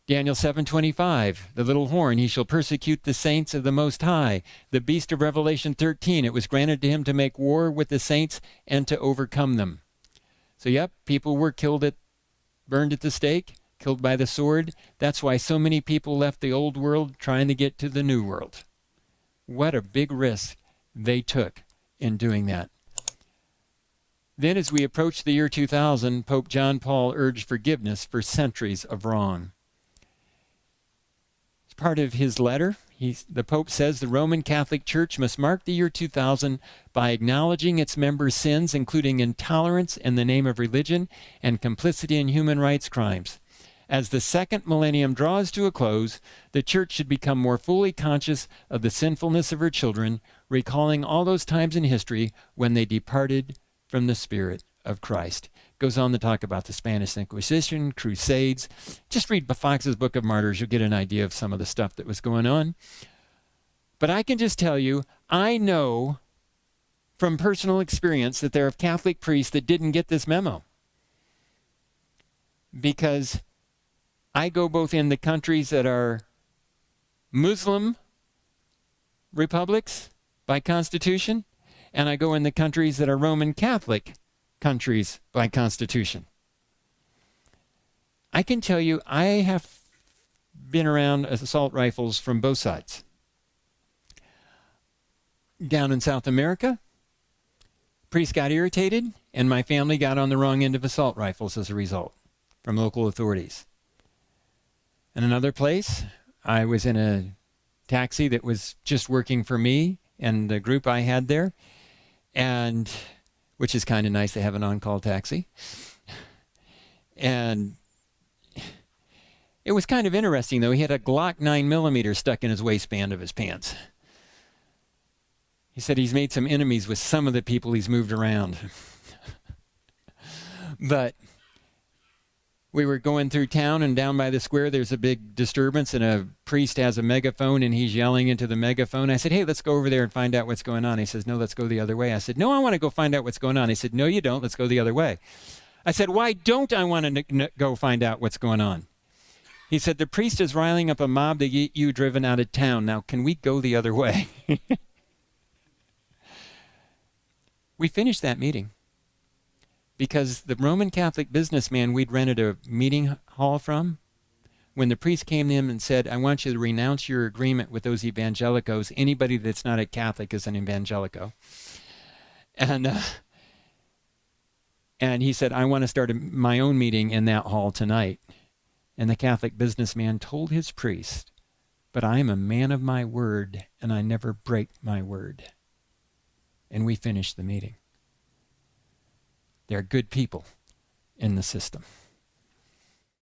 Daniel 7:25, the little horn, he shall persecute the saints of the Most High. The beast of Revelation 13, it was granted to him to make war with the saints and to overcome them. So yep, people were burned at the stake, killed by the sword. That's why so many people left the old world trying to get to the new world. What a big risk they took in doing that. Then as we approach the year 2000, Pope John Paul urged forgiveness for centuries of wrong. As part of his letter, the Pope says the Roman Catholic Church must mark the year 2000 by acknowledging its members' sins, including intolerance in the name of religion and complicity in human rights crimes. As the second millennium draws to a close, the Church should become more fully conscious of the sinfulness of her children, recalling all those times in history when they departed from the Spirit of Christ. Goes on to talk about the Spanish Inquisition, Crusades. Just read Fox's Book of Martyrs. You'll get an idea of some of the stuff that was going on. But I can just tell you, I know from personal experience that there are Catholic priests that didn't get this memo. Because I go both in the countries that are Muslim republics by constitution, and I go in the countries that are Roman Catholic countries by constitution. I can tell you I have been around assault rifles from both sides. Down in South America, priests got irritated, and my family got on the wrong end of assault rifles as a result from local authorities. In another place, I was in a taxi that was just working for me and the group I had there, and which is kind of nice to have an on-call taxi. And it was kind of interesting, though. He had a Glock 9mm stuck in his waistband of his pants. He said he's made some enemies with some of the people he's moved around. But we were going through town, and down by the square there's a big disturbance, and a priest has a megaphone, and he's yelling into the megaphone. I said, hey, let's go over there and find out what's going on. He says, no, let's go the other way. I said, no, I want to go find out what's going on. He said, no, you don't. Let's go the other way. I said, why don't I want to go find out what's going on? He said, the priest is riling up a mob to get you driven out of town. Now, can we go the other way? We finished that meeting because the Roman Catholic businessman we'd rented a meeting hall from, when the priest came to him and said, I want you to renounce your agreement with those evangelicals. Anybody that's not a Catholic is an evangelico. And he said, I want to start my own meeting in that hall tonight. And the Catholic businessman told his priest, but I am a man of my word, and I never break my word. And we finished the meeting. There are good people in the system.